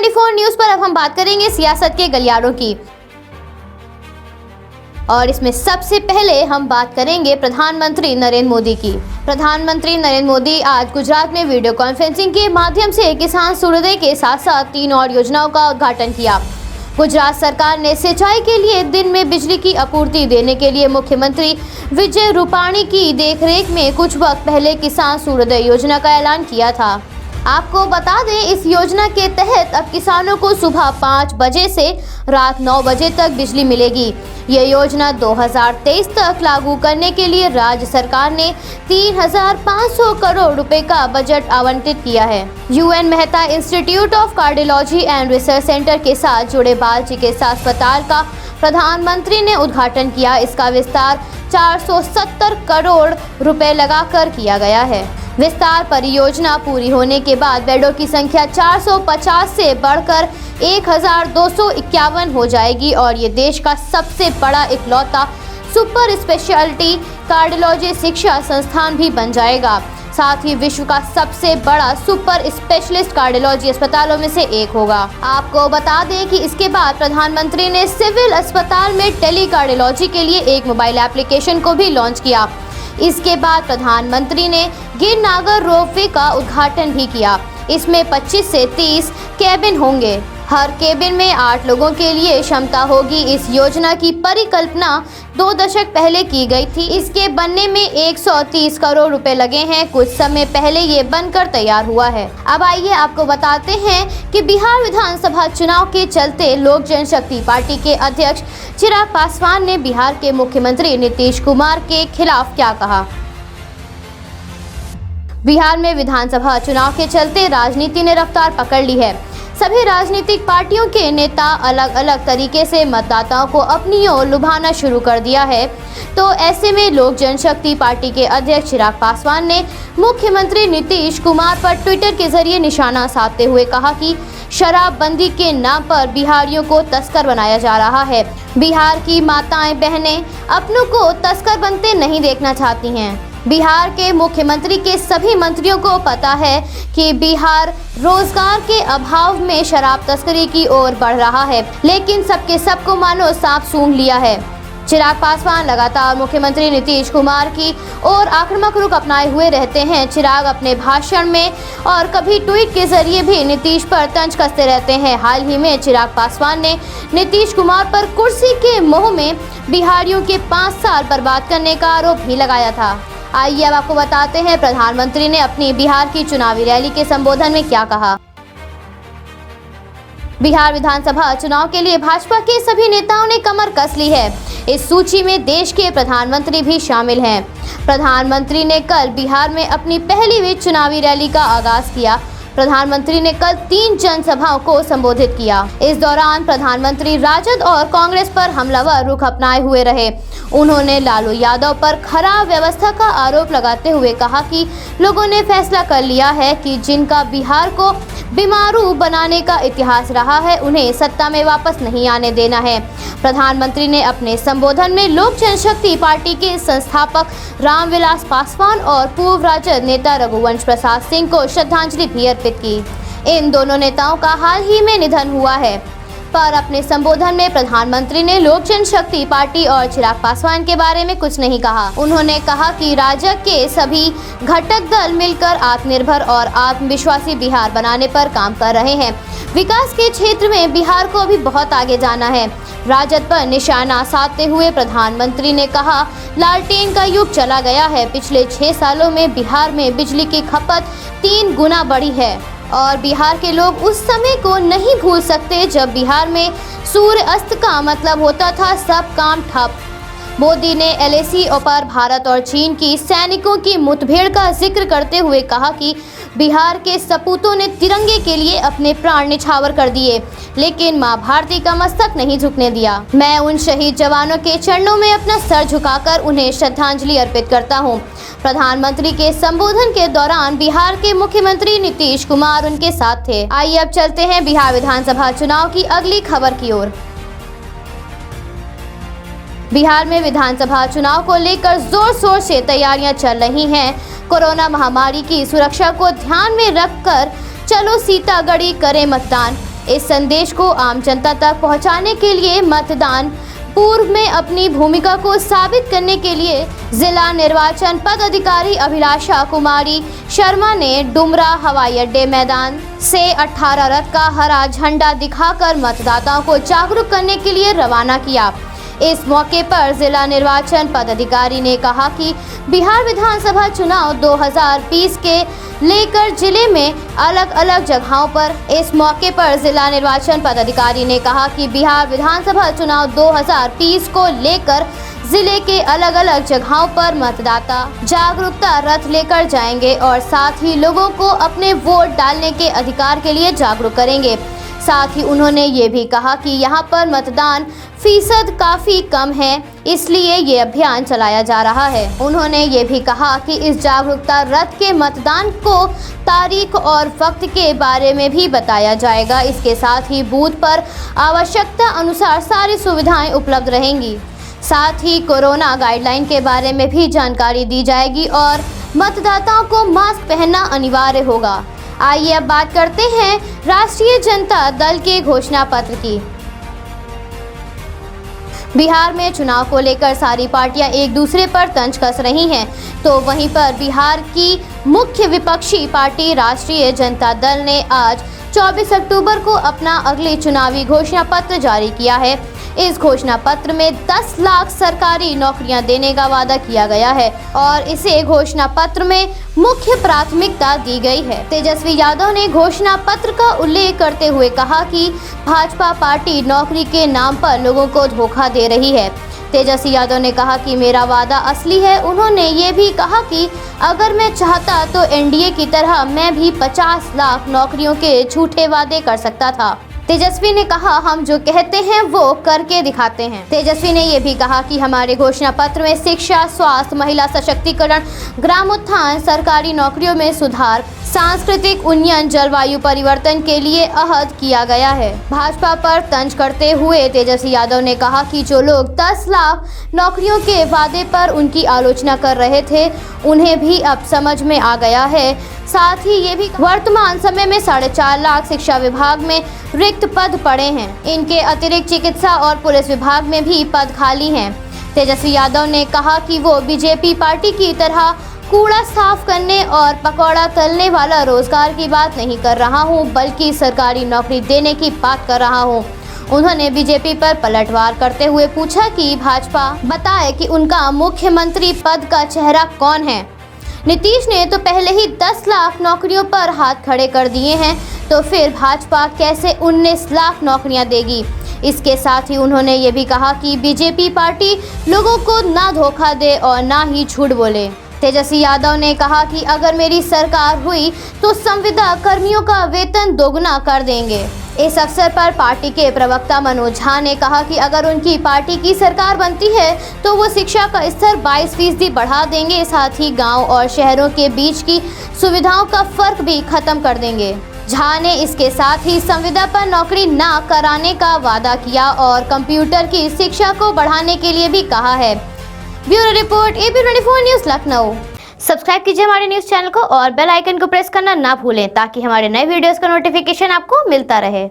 24 news पर अब हम बात करेंगे सियासत के गलियारों की, और इसमें सबसे पहले हम बात करेंगे प्रधानमंत्री नरेंद्र मोदी की। प्रधानमंत्री नरेंद्र मोदी आज गुजरात में वीडियो कॉन्फ्रेंसिंग के माध्यम से किसान सूर्योदय के साथ साथ 3 और योजनाओं का उद्घाटन किया। गुजरात सरकार ने सिंचाई के लिए दिन में बिजली की आपूर्ति देने के लिए मुख्यमंत्री विजय रूपाणी की देखरेख में कुछ वक्त पहले किसान सूर्योदय योजना का ऐलान किया था। आपको बता दें, इस योजना के तहत अब किसानों को सुबह 5 बजे से रात 9 बजे तक बिजली मिलेगी। ये योजना 2023 तक लागू करने के लिए राज्य सरकार ने 3,500 करोड़ रुपए का बजट आवंटित किया है। UN Mehta institute of cardiology and research centre के साथ जुड़े बाल चिकित्सा अस्पताल का प्रधानमंत्री ने उद्घाटन किया। इसका विस्तार 470 करोड़ रुपए लगाकर किया गया है। विस्तार परियोजना पूरी होने के बाद बेडों की संख्या 450 से बढ़कर 1,251 हो जाएगी और ये देश का सबसे बड़ा इकलौता सुपर स्पेशलिटी कार्डियोलॉजी शिक्षा संस्थान भी बन जाएगा। साथ ही विश्व का सबसे बड़ा सुपर स्पेशलिस्ट कार्डियोलॉजी अस्पतालों में से एक होगा। आपको बता दें कि इसके बाद प्रधानमंत्री ने सिविल अस्पताल में टेली कार्डियोलॉजी के लिए एक मोबाइल एप्लीकेशन को भी लॉन्च किया। इसके बाद प्रधानमंत्री ने गिरनागर रोपवे का उद्घाटन भी किया। इसमें 25 से 30 केबिन होंगे। हर केबिन में 8 लोगों के लिए क्षमता होगी। इस योजना की परिकल्पना 2 दशक पहले की गई थी। इसके बनने में 130 करोड़ रुपए लगे हैं। कुछ समय पहले ये बनकर तैयार हुआ है। अब आइए आपको बताते हैं कि बिहार विधानसभा चुनाव के चलते लोक जनशक्ति पार्टी के अध्यक्ष चिराग पासवान ने बिहार के मुख्यमंत्री नीतीश कुमार के खिलाफ क्या कहा। बिहार में विधानसभा चुनाव के चलते राजनीति ने रफ्तार पकड़ ली है। सभी राजनीतिक पार्टियों के नेता अलग अलग तरीके से मतदाताओं को अपनी ओर लुभाना शुरू कर दिया है। तो ऐसे में लोक जनशक्ति पार्टी के अध्यक्ष चिराग पासवान ने मुख्यमंत्री नीतीश कुमार पर ट्विटर के जरिए निशाना साधते हुए कहा कि शराबबंदी के नाम पर बिहारियों को तस्कर बनाया जा रहा है। बिहार की माताएं बहनें अपनों को तस्कर बनते नहीं देखना चाहती हैं। बिहार के मुख्यमंत्री के सभी मंत्रियों को पता है कि बिहार रोजगार के अभाव में शराब तस्करी की ओर बढ़ रहा है, लेकिन सबके सबको मानो सांप सूंघ लिया है। चिराग पासवान लगातार मुख्यमंत्री नीतीश कुमार की ओर आक्रामक रुख अपनाए हुए रहते हैं। चिराग अपने भाषण में और कभी ट्वीट के जरिए भी नीतीश पर तंज कसते रहते हैं। हाल ही में चिराग पासवान ने नीतीश कुमार पर कुर्सी के मोह में बिहारियों के 5 साल बर्बाद करने का आरोप भी लगाया था। आइए अब आपको बताते हैं प्रधानमंत्री ने अपनी बिहार की चुनावी रैली के संबोधन में क्या कहा। बिहार विधानसभा चुनाव के लिए भाजपा के सभी नेताओं ने कमर कस ली है। इस सूची में देश के प्रधानमंत्री भी शामिल हैं। प्रधानमंत्री ने कल बिहार में अपनी पहली चुनावी रैली का आगाज किया। प्रधानमंत्री ने कल 3 जनसभाओं को संबोधित किया। इस दौरान प्रधानमंत्री राजद और कांग्रेस पर हमलावर रुख अपनाए हुए रहे। उन्होंने लालू यादव पर खराब व्यवस्था का आरोप लगाते हुए कहा कि लोगों ने फैसला कर लिया है कि जिनका बिहार को बीमारू बनाने का इतिहास रहा है, उन्हें सत्ता में वापस नहीं आने देना है। प्रधानमंत्री ने अपने संबोधन में लोक जनशक्ति पार्टी के संस्थापक रामविलास पासवान और पूर्व राजद नेता रघुवंश प्रसाद सिंह को श्रद्धांजलि भी अर्पित की। इन दोनों नेताओं का हाल ही में निधन हुआ है। पर अपने संबोधन में प्रधानमंत्री ने लोक जनशक्ति पार्टी और चिराग पासवान के बारे में कुछ नहीं कहा। उन्होंने कहा कि राज्य के सभी घटक दल मिलकर आत्मनिर्भर और आत्मविश्वासी बिहार बनाने पर काम कर रहे हैं। विकास के क्षेत्र में बिहार को अभी बहुत आगे जाना है। राजद पर निशाना साधते हुए प्रधानमंत्री ने कहा, लालटेन का युग चला गया है। पिछले 6 सालों में बिहार में बिजली की खपत 3 गुना बढ़ी है और बिहार के लोग उस समय को नहीं भूल सकते जब बिहार में सूर्य अस्त का मतलब होता था सब काम ठप। मोदी ने LAC पर भारत और चीन की सैनिकों की मुठभेड़ का जिक्र करते हुए कहा कि बिहार के सपूतों ने तिरंगे के लिए अपने प्राण निछावर कर दिए, लेकिन मां भारती का मस्तक नहीं झुकने दिया। मैं उन शहीद जवानों के चरणों में अपना सर झुकाकर उन्हें श्रद्धांजलि अर्पित करता हूं। प्रधानमंत्री के संबोधन के दौरान बिहार के मुख्यमंत्री नीतीश कुमार उनके साथ थे। आइए अब चलते हैं बिहार विधानसभा चुनाव की अगली खबर की ओर। बिहार में विधानसभा चुनाव को लेकर जोर शोर से तैयारियां चल रही हैं। कोरोना महामारी की सुरक्षा को ध्यान में रखकर चलो सीतागढ़ी करें मतदान। इस संदेश को आम जनता तक पहुंचाने के लिए मतदान पूर्व में अपनी भूमिका को साबित करने के लिए जिला निर्वाचन पदाधिकारी अभिलाषा कुमारी शर्मा ने डुमरा हवाई अड्डे मैदान से 18 रथ का हरा झंडा दिखाकर मतदाताओं को जागरूक करने के लिए रवाना किया। इस मौके पर जिला निर्वाचन पदाधिकारी ने कहा कि बिहार विधानसभा चुनाव 2020 के लेकर जिले में अलग अलग जगहों पर इस मौके पर जिला निर्वाचन पदाधिकारी ने कहा कि बिहार विधानसभा चुनाव 2020 को लेकर जिले के अलग अलग जगहों पर मतदाता जागरूकता रथ लेकर जाएंगे और साथ ही लोगों को अपने वोट डालने के अधिकार के लिए जागरूक करेंगे। साथ ही उन्होंने ये भी कहा कि यहाँ पर मतदान फीसद काफ़ी कम है, इसलिए ये अभियान चलाया जा रहा है। उन्होंने ये भी कहा कि इस जागरूकता रथ के मतदान को तारीख और वक्त के बारे में भी बताया जाएगा। इसके साथ ही बूथ पर आवश्यकता अनुसार सारी सुविधाएं उपलब्ध रहेंगी। साथ ही कोरोना गाइडलाइन के बारे में भी जानकारी दी जाएगी और मतदाताओं को मास्क पहनना अनिवार्य होगा। आइए अब बात करते हैं राष्ट्रीय जनता दल के घोषणा पत्र की। बिहार में चुनाव को लेकर सारी पार्टियां एक दूसरे पर तंज कस रही हैं, तो वहीं पर बिहार की मुख्य विपक्षी पार्टी राष्ट्रीय जनता दल ने आज 24 अक्टूबर को अपना अगले चुनावी घोषणा पत्र जारी किया है। इस घोषणा पत्र में 10 लाख सरकारी नौकरियां देने का वादा किया गया है और इसे घोषणा पत्र में मुख्य प्राथमिकता दी गई है। तेजस्वी यादव ने घोषणा पत्र का उल्लेख करते हुए कहा कि भाजपा पार्टी नौकरी के नाम पर लोगों को धोखा दे रही है। तेजस्वी यादव ने कहा कि मेरा वादा असली है। उन्होंने ये भी कहा कि अगर मैं चाहता तो एनडीए की तरह मैं भी 50 लाख नौकरियों के झूठे वादे कर सकता था। तेजस्वी ने कहा हम जो कहते हैं वो करके दिखाते हैं। तेजस्वी ने यह भी कहा कि हमारे घोषणा पत्र में शिक्षा, स्वास्थ्य, महिला सशक्तिकरण, ग्रामोत्थान, सरकारी नौकरियों में सुधार, सांस्कृतिक उन्नयन, जलवायु परिवर्तन के लिए अहद किया गया है। भाजपा पर तंज करते हुए तेजस्वी यादव ने कहा कि जो लोग 10 लाख नौकरियों के वादे पर उनकी आलोचना कर रहे थे उन्हें भी अब समझ में आ गया है। साथ ही ये भी वर्तमान समय में 4.5 लाख शिक्षा विभाग में रिक्त पद पड़े हैं। इनके अतिरिक्त चिकित्सा और पुलिस विभाग में भी पद खाली हैं। तेजस्वी यादव ने कहा कि वो बीजेपी पार्टी की तरह कूड़ा साफ करने और पकौड़ा तलने वाला रोजगार की बात नहीं कर रहा हूं, बल्कि सरकारी नौकरी देने की बात कर रहा हूं। उन्होंने बीजेपी पर पलटवार करते हुए पूछा कि भाजपा बताए कि उनका मुख्यमंत्री पद का चेहरा कौन है। नीतीश ने तो पहले ही 10 लाख नौकरियों पर हाथ खड़े कर दिए हैं, तो फिर भाजपा कैसे 19 लाख नौकरियां देगी। इसके साथ ही उन्होंने ये भी कहा कि बीजेपी पार्टी लोगों को ना धोखा दे और ना ही झूठ बोले। तेजस्वी यादव ने कहा कि अगर मेरी सरकार हुई तो संविदा कर्मियों का वेतन दोगुना कर देंगे। इस अवसर पर पार्टी के प्रवक्ता मनोज झा ने कहा कि अगर उनकी पार्टी की सरकार बनती है तो वो शिक्षा का स्तर 22% बढ़ा देंगे। साथ ही गांव और शहरों के बीच की सुविधाओं का फर्क भी खत्म कर देंगे। झा ने इसके साथ ही संविदा पर नौकरी न कराने का वादा किया और कंप्यूटर की शिक्षा को बढ़ाने के लिए भी कहा है। Bureau report AP24 news Lucknow. Subscribe कीजिए हमारे न्यूज़ चैनल को और बेल आइकन को प्रेस करना ना भूलें ताकि हमारे नए वीडियोस का नोटिफिकेशन आपको मिलता रहे।